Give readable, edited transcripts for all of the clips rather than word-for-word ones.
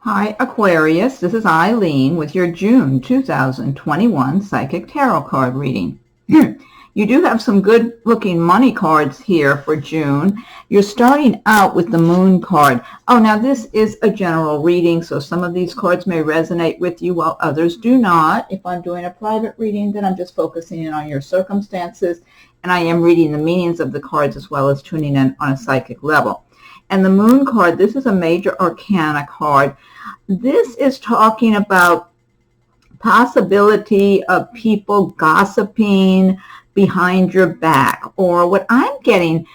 Hi Aquarius, this is Eileen with your June 2021 Psychic Tarot card reading. You do have some good looking money cards here for June. You're starting out with the Moon card. Oh, now this is a general reading, so some of these cards may resonate with you while others do not. If I'm doing a private reading, then I'm just focusing in on your circumstances, and I am reading the meanings of the cards as well as tuning in on a psychic level. And the Moon card, this is a major arcana card. This is talking about possibility of people gossiping behind your back, or what I'm getting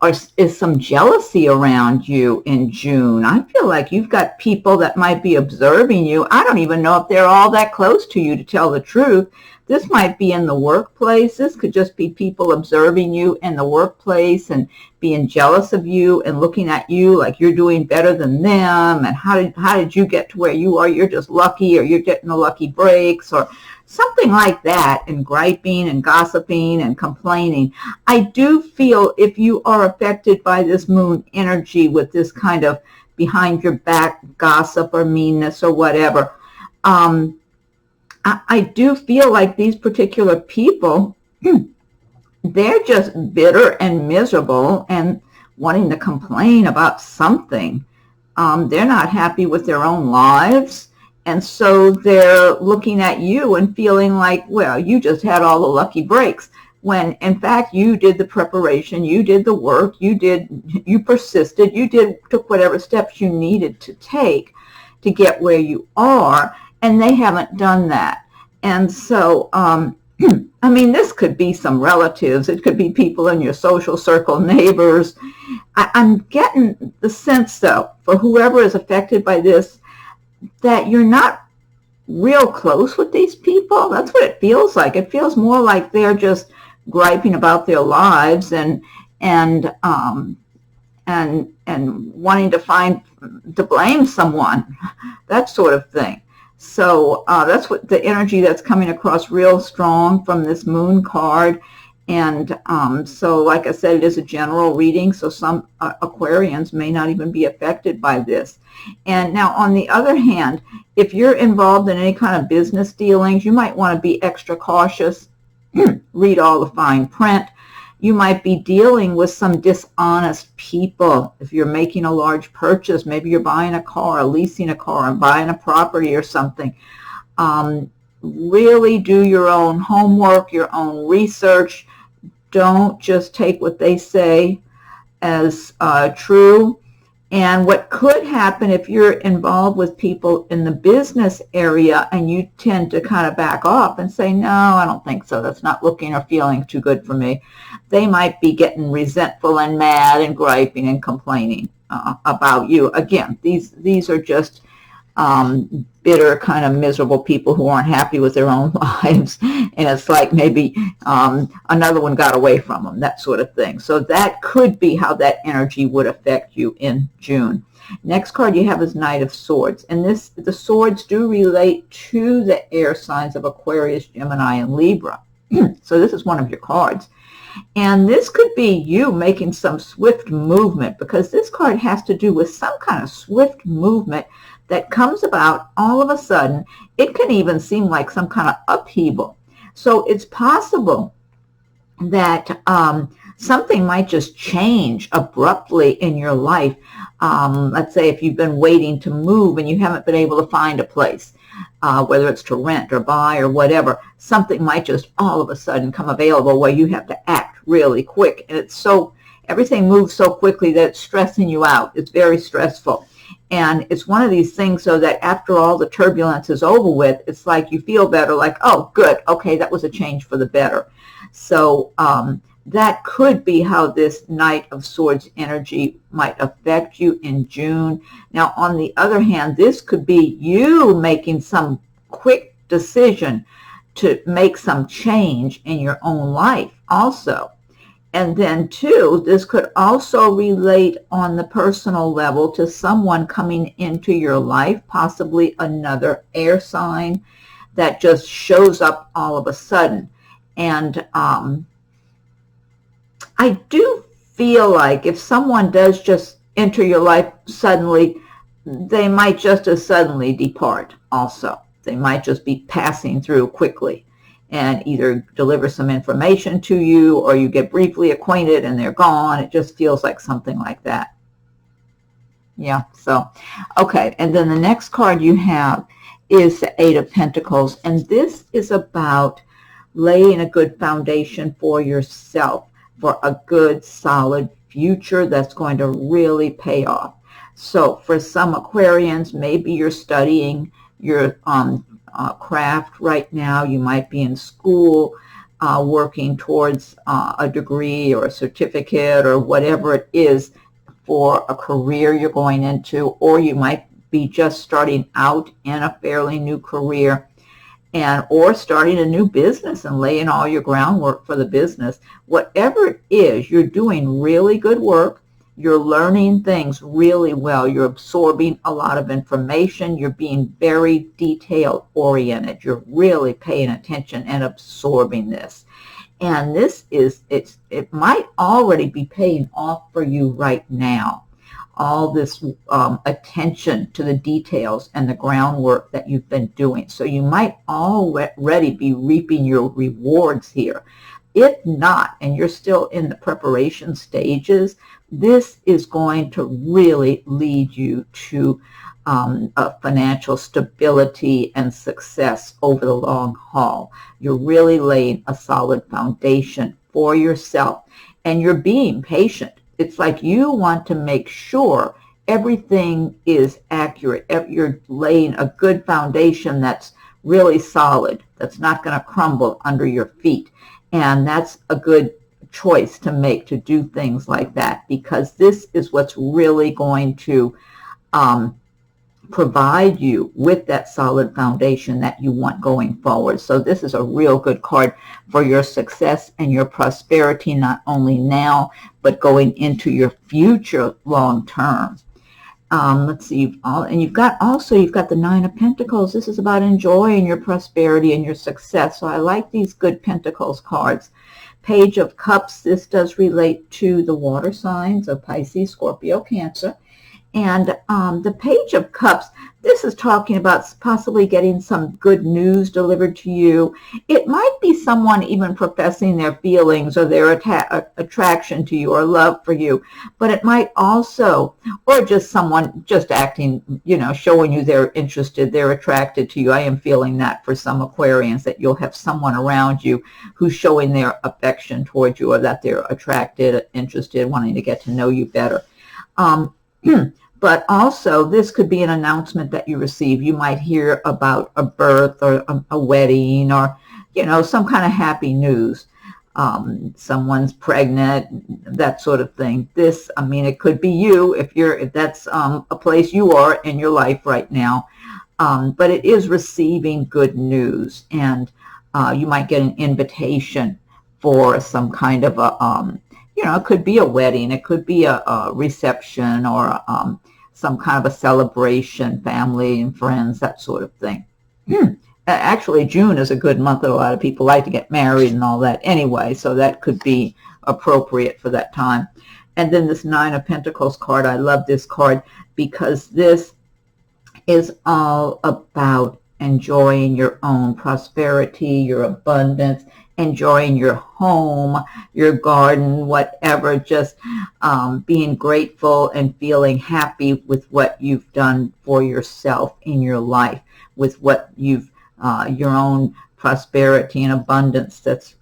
is some jealousy around you in June. I feel like you've got people that might be observing you. I don't even know if they're all that close to you, to tell the truth. This might be in the workplace. This could just be people observing you in the workplace and being jealous of you and looking at you like you're doing better than them. And how did you get to where you are? You're just lucky, or you're getting the lucky breaks, or something like that, and griping and gossiping and complaining. I do feel if you are affected by this Moon energy with this kind of behind your back gossip or meanness or whatever, I do feel like these particular people, they're just bitter and miserable and wanting to complain about something. They're not happy with their own lives. And so they're looking at you and feeling like, well, you just had all the lucky breaks, when in fact you did the preparation, you did the work, you persisted, took whatever steps you needed to take to get where you are, and they haven't done that. And so, I mean, this could be some relatives, it could be people in your social circle, neighbors. I'm getting the sense, though, for whoever is affected by this, that you're not real close with these people. That's what it feels like. It feels more like they're just griping about their lives and wanting to blame someone, that sort of thing. So that's what the energy that's coming across real strong from this Moon card. And so, like I said, it is a general reading, so some Aquarians may not even be affected by this. And now, on the other hand, if you're involved in any kind of business dealings, you might want to be extra cautious, read all the fine print. You might be dealing with some dishonest people. If you're making a large purchase, maybe you're buying a car, leasing a car, and buying a property or something. Really do your own homework, your own research. Don't just take what they say as true. And what could happen if you're involved with people in the business area and you tend to kind of back off and say, no, I don't think so. That's not looking or feeling too good for me. They might be getting resentful and mad and griping and complaining about you. Again, these are just bitter, kind of miserable people who aren't happy with their own lives, and it's like maybe another one got away from them, that sort of thing. So that could be how that energy would affect you in June. Next card you have is Knight of Swords, and the swords do relate to the air signs of Aquarius, Gemini, and Libra. So this is one of your cards. And this could be you making some swift movement, because this card has to do with some kind of swift movement that comes about all of a sudden. It can even seem like some kind of upheaval. So it's possible that something might just change abruptly in your life. Let's say if you've been waiting to move and you haven't been able to find a place, whether it's to rent or buy or whatever, something might just all of a sudden come available where you have to act really quick. And everything moves so quickly that it's stressing you out. It's very stressful. And it's one of these things so that after all the turbulence is over with, it's like you feel better, like, oh, good, okay, that was a change for the better. So that could be how this Knight of Swords energy might affect you in June. Now, on the other hand, this could be you making some quick decision to make some change in your own life also. And then, too, this could also relate on the personal level to someone coming into your life, possibly another air sign that just shows up all of a sudden. And I do feel like if someone does just enter your life suddenly, they might just as suddenly depart also. They might just be passing through quickly and either deliver some information to you, or you get briefly acquainted and they're gone. It just feels like something like that. Yeah, so, okay. And then the next card you have is the Eight of Pentacles. And this is about laying a good foundation for yourself for a good, solid future that's going to really pay off. So for some Aquarians, maybe you're studying your craft right now. You might be in school working towards a degree or a certificate or whatever it is for a career you're going into, or you might be just starting out in a fairly new career, and or starting a new business and laying all your groundwork for the business. Whatever it is, you're doing really good work. You're learning things really well. You're absorbing a lot of information. You're being very detail oriented. You're really paying attention and absorbing this. And this is, it might already be paying off for you right now. All this attention to the details and the groundwork that you've been doing. So you might already be reaping your rewards here. If not, and you're still in the preparation stages, this is going to really lead you to a financial stability and success over the long haul. You're really laying a solid foundation for yourself, and you're being patient. It's like you want to make sure everything is accurate. You're laying a good foundation that's really solid, that's not going to crumble under your feet. And that's a good choice to make, to do things like that, because this is what's really going to provide you with that solid foundation that you want going forward. So this is a real good card for your success and your prosperity, not only now, but going into your future long term. Let's see, you've got the Nine of Pentacles. This is about enjoying your prosperity and your success. So I like these good Pentacles cards. Page of Cups, this does relate to the water signs of Pisces, Scorpio, Cancer. And the Page of Cups, this is talking about possibly getting some good news delivered to you. It might be someone even professing their feelings or their attraction to you or love for you. But it might also, or just someone just acting, showing you they're interested, they're attracted to you. I am feeling that for some Aquarians, that you'll have someone around you who's showing their affection towards you, or that they're attracted, interested, wanting to get to know you better. But also, this could be an announcement that you receive. You might hear about a birth or a wedding, or, some kind of happy news. Someone's pregnant, that sort of thing. This, it could be you if that's a place you are in your life right now. But it is receiving good news, and you might get an invitation for some kind of a, it could be a wedding, it could be a reception, or some kind of a celebration, family and friends, that sort of thing. Actually, June is a good month that a lot of people like to get married and all that anyway, so that could be appropriate for that time. And then this Nine of Pentacles card, I love this card because this is all about enjoying your own prosperity, your abundance, enjoying your home, your garden, whatever, just being grateful and feeling happy with what you've done for yourself in your life, with what you've, your own prosperity and abundance that's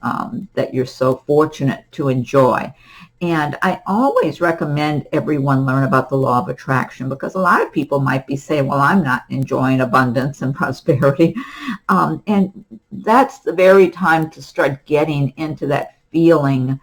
that you're so fortunate to enjoy. And I always recommend everyone learn about the law of attraction, because a lot of people might be saying, well, I'm not enjoying abundance and prosperity. And that's the very time to start getting into that feeling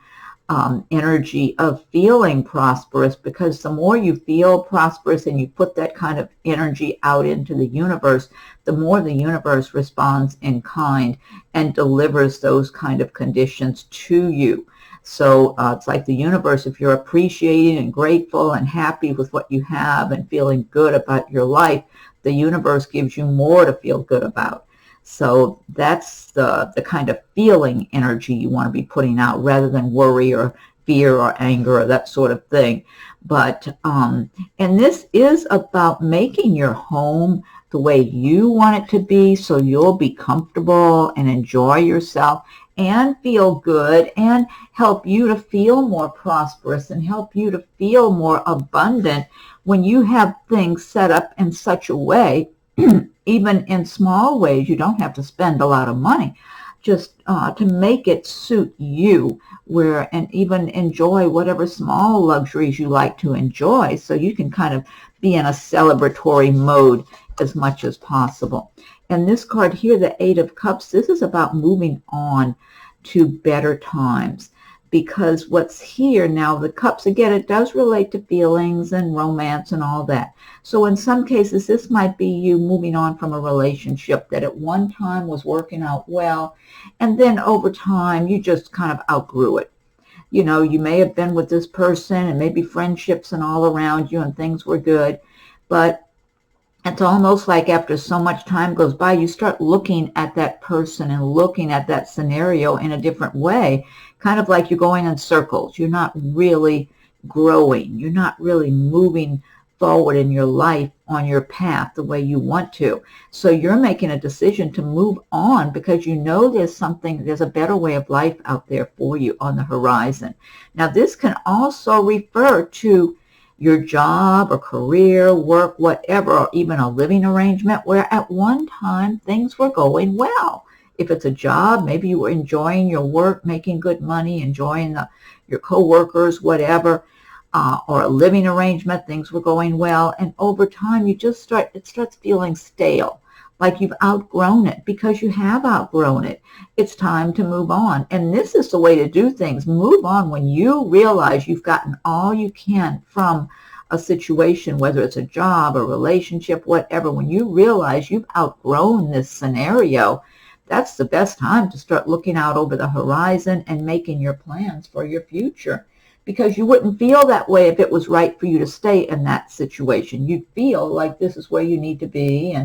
energy of feeling prosperous, because the more you feel prosperous and you put that kind of energy out into the universe, the more the universe responds in kind and delivers those kind of conditions to you. So it's like the universe, if you're appreciating and grateful and happy with what you have and feeling good about your life, the universe gives you more to feel good about. So that's the kind of feeling energy you want to be putting out, rather than worry or fear or anger or that sort of thing. But, and this is about making your home the way you want it to be, so you'll be comfortable and enjoy yourself and feel good and help you to feel more prosperous and help you to feel more abundant when you have things set up in such a way, even in small ways. You don't have to spend a lot of money, just to make it suit you, and even enjoy whatever small luxuries you like to enjoy, so you can kind of be in a celebratory mode as much as possible. And this card here, the Eight of Cups, this is about moving on to better times, because what's here now, the Cups, again, it does relate to feelings and romance and all that. So in some cases, this might be you moving on from a relationship that at one time was working out well, and then over time, you just kind of outgrew it. You know, you may have been with this person and maybe friendships and all around you and things were good, but it's almost like after so much time goes by, you start looking at that person and looking at that scenario in a different way, kind of like you're going in circles. You're not really growing. You're not really moving forward in your life on your path the way you want to. So you're making a decision to move on because you know there's a better way of life out there for you on the horizon. Now, this can also refer to your job or career, work, whatever, or even a living arrangement where at one time things were going well. If it's a job, maybe you were enjoying your work, making good money, enjoying your co-workers, whatever, or a living arrangement, things were going well. And over time, it starts feeling stale, like you've outgrown it. Because you have outgrown it, it's time to move on. And this is the way to do things. Move on when you realize you've gotten all you can from a situation, whether it's a job, a relationship, whatever. When you realize you've outgrown this scenario, that's the best time to start looking out over the horizon and making your plans for your future. Because you wouldn't feel that way if it was right for you to stay in that situation. You'd feel like this is where you need to be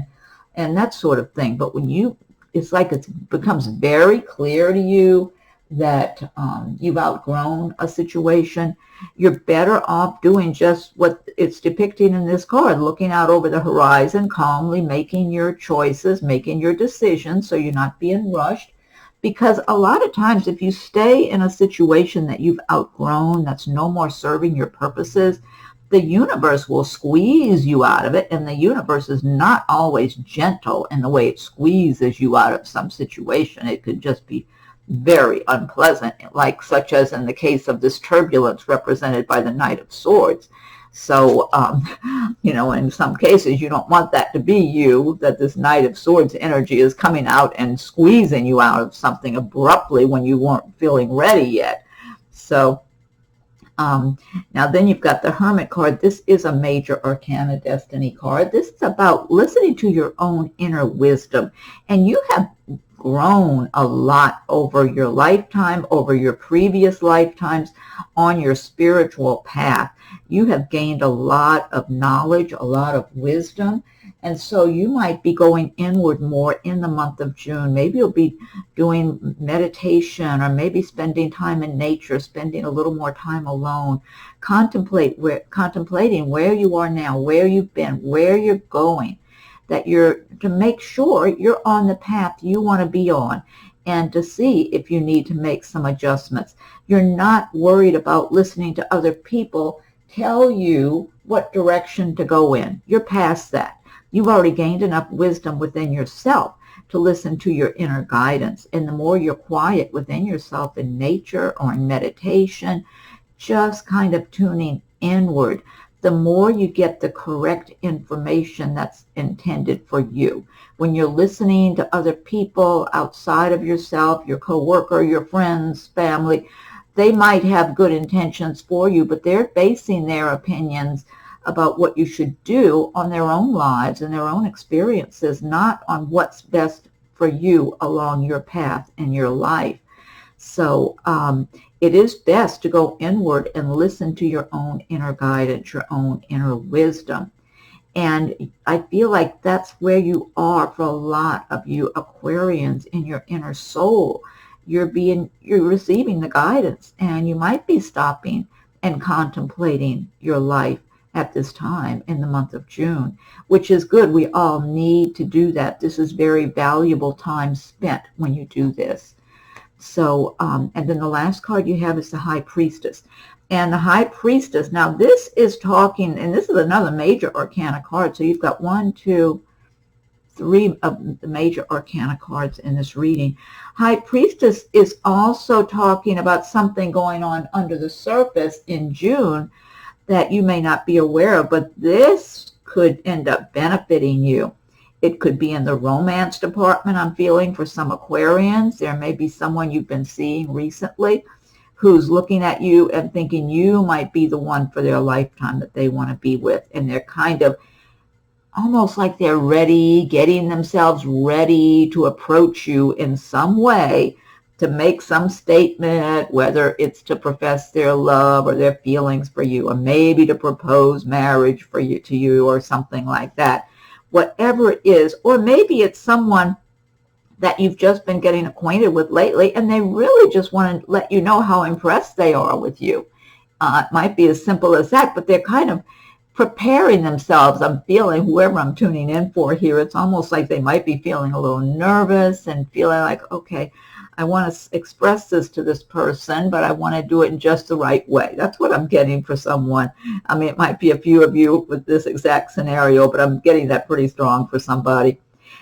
and that sort of thing. But when it's like it becomes very clear to you that you've outgrown a situation, you're better off doing just what it's depicting in this card, looking out over the horizon, calmly making your choices, making your decisions so you're not being rushed. Because a lot of times if you stay in a situation that you've outgrown, that's no more serving your purposes, the universe will squeeze you out of it, and the universe is not always gentle in the way it squeezes you out of some situation. It could just be very unpleasant, like such as in the case of this turbulence represented by the Knight of Swords. So, you know, in some cases, you don't want that to be you, that this Knight of Swords energy is coming out and squeezing you out of something abruptly when you weren't feeling ready yet. So, now then you've got the Hermit card. This is a major arcana destiny card. This is about listening to your own inner wisdom. And you have grown a lot over your lifetime, over your previous lifetimes on your spiritual path. You have gained a lot of knowledge, a lot of wisdom. And so you might be going inward more in the month of June. Maybe you'll be doing meditation, or maybe spending time in nature, spending a little more time alone, contemplating where you are now, where you've been, where you're going, to make sure you're on the path you want to be on, and to see if you need to make some adjustments. You're not worried about listening to other people tell you what direction to go in. You're past that. You've already gained enough wisdom within yourself to listen to your inner guidance. And the more you're quiet within yourself in nature or in meditation, just kind of tuning inward, the more you get the correct information that's intended for you. When you're listening to other people outside of yourself, your coworker, your friends, family, they might have good intentions for you, but they're basing their opinions about what you should do on their own lives and their own experiences, not on what's best for you along your path in your life. So it is best to go inward and listen to your own inner guidance, your own inner wisdom. And I feel like that's where you are for a lot of you Aquarians, in your inner soul. you're receiving the guidance, and you might be stopping and contemplating your life at this time in the month of June, which is good. We all need to do that. This is very valuable time spent when you do this. So, and then the last card you have is the High Priestess. And the High Priestess, now this is talking, and this is another major arcana card. So you've got 1, 2, 3 of the major arcana cards in this reading. High Priestess is also talking about something going on under the surface in June that you may not be aware of, but this could end up benefiting you. It could be in the romance department, I'm feeling, for some Aquarians. There may be someone you've been seeing recently who's looking at you and thinking you might be the one for their lifetime that they want to be with. And they're kind of almost like they're ready, getting themselves ready to approach you in some way, to make some statement, whether it's to profess their love or their feelings for you, or maybe to propose marriage to you or something like that. Whatever it is, or maybe it's someone that you've just been getting acquainted with lately, and they really just want to let you know how impressed they are with you. It might be as simple as that, but they're kind of preparing themselves. I'm feeling, whoever I'm tuning in for here, it's almost like they might be feeling a little nervous and feeling like, okay, I want to express this to this person, but I want to do it in just the right way. That's what I'm getting for someone. I mean, it might be a few of you with this exact scenario, but I'm getting that pretty strong for somebody.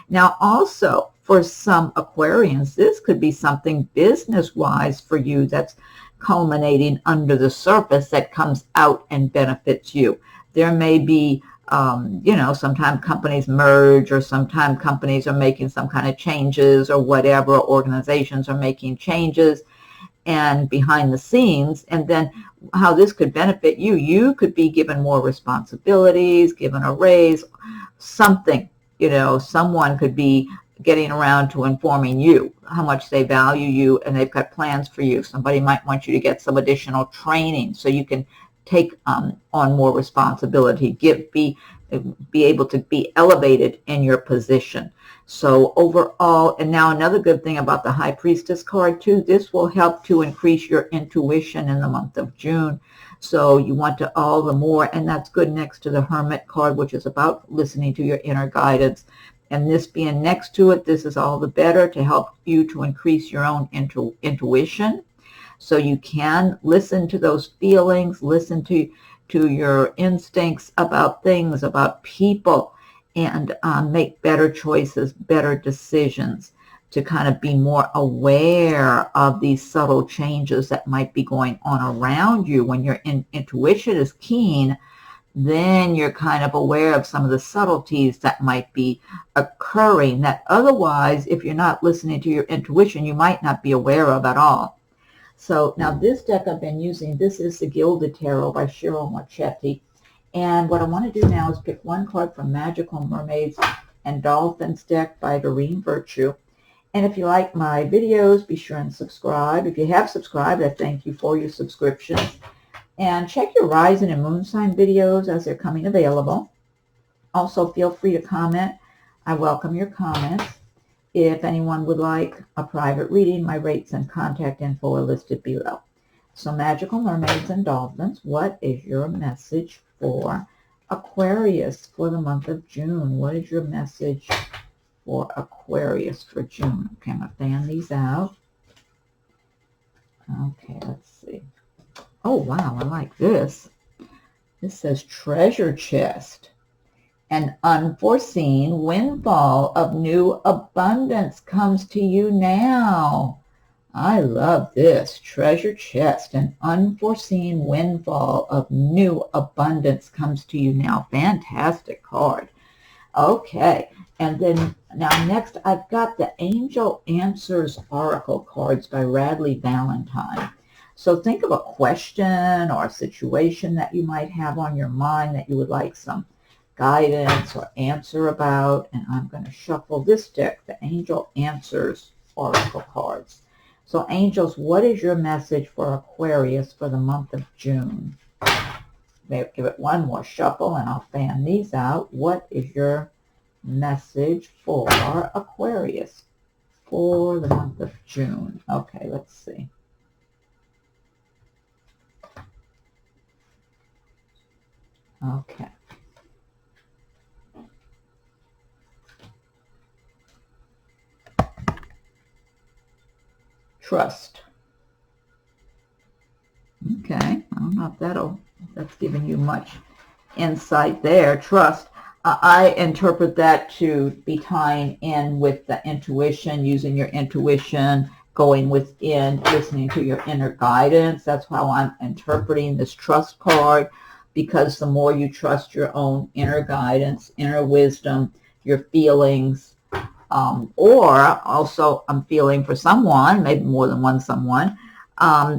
Now, also, for some Aquarians, this could be something business-wise for you that's culminating under the surface that comes out and benefits you. There may be, sometimes companies merge, or sometimes companies are making some kind of changes or whatever, organizations are making changes and behind the scenes. And then how this could benefit you, you could be given more responsibilities, given a raise, something, someone could be getting around to informing you how much they value you and they've got plans for you. Somebody might want you to get some additional training so you can take on more responsibility, be able to be elevated in your position. So overall, and now another good thing about the High Priestess card too, this will help to increase your intuition in the month of June. So you want to all the more, and that's good next to the Hermit card, which is about listening to your inner guidance. And this being next to it, this is all the better to help you to increase your own intuition. So you can listen to those feelings, listen to your instincts about things, about people, and make better choices, better decisions, to kind of be more aware of these subtle changes that might be going on around you. When your intuition is keen, then you're kind of aware of some of the subtleties that might be occurring that otherwise, if you're not listening to your intuition, you might not be aware of at all. So now this deck I've been using, this is the Gilded Tarot by Ciro Marchetti. And what I want to do now is pick one card from Magical Mermaids and Dolphins deck by Doreen Virtue. And if you like my videos, be sure and subscribe. If you have subscribed, I thank you for your subscriptions. And check your rising and moon sign videos as they're coming available. Also, feel free to comment. I welcome your comments. If anyone would like a private reading, my rates and contact info are listed below. So Magical Mermaids and Dolphins, what is your message for Aquarius for the month of June? What is your message for Aquarius for June? Okay, I'm going to fan these out. Okay, let's see. Oh, wow, I like this. This says treasure chest. An unforeseen windfall of new abundance comes to you now. I love this. Treasure chest. An unforeseen windfall of new abundance comes to you now. Fantastic card. Okay. And then now next I've got the Angel Answers Oracle cards by Radleigh Valentine. So think of a question or a situation that you might have on your mind that you would like some guidance or answer about. And I'm going to shuffle this deck, the Angel Answers Oracle cards. So angels, what is your message for Aquarius for the month of June? Maybe give it one more shuffle and I'll fan these out. What is your message for Aquarius for the month of June. Okay, let's see. Okay. Trust. Okay, I don't know if that's giving you much insight there. Trust. I interpret that to be tying in with the intuition, using your intuition, going within, listening to your inner guidance. That's how I'm interpreting this trust card, because the more you trust your own inner guidance, inner wisdom, your feelings, or also I'm feeling for someone, maybe more than one someone,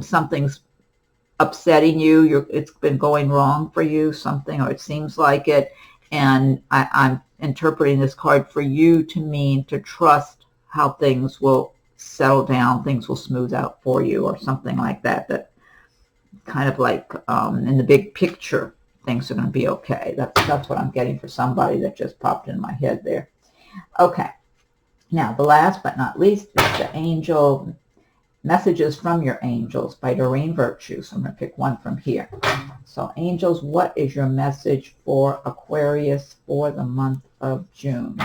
something's upsetting you, it's been going wrong for you, something, or it seems like it, and I'm interpreting this card for you to mean to trust how things will settle down, things will smooth out for you, or something like that, that kind of like in the big picture, things are going to be okay. That's what I'm getting for somebody that just popped in my head there. Okay. Now, the last but not least is the Angel Messages from Your Angels by Doreen Virtue. So I'm going to pick one from here. So, angels, what is your message for Aquarius for the month of June?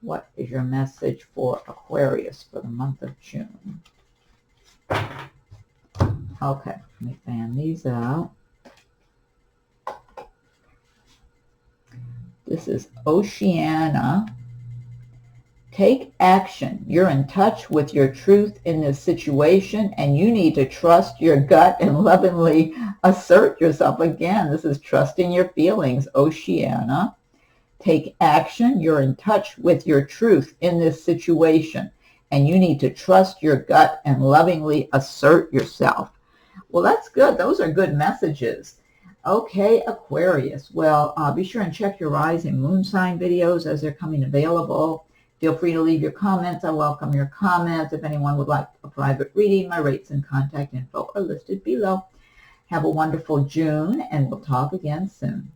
What is your message for Aquarius for the month of June? Okay, let me fan these out. This is Oceana. Take action. You're in touch with your truth in this situation, and you need to trust your gut and lovingly assert yourself. Again, this is trusting your feelings, Oceana. Take action. You're in touch with your truth in this situation, and you need to trust your gut and lovingly assert yourself. Well, that's good. Those are good messages. Okay, Aquarius. Well, be sure and check your rising moon sign videos as they're coming available. Feel free to leave your comments. I welcome your comments. If anyone would like a private reading, my rates and contact info are listed below. Have a wonderful June, and we'll talk again soon.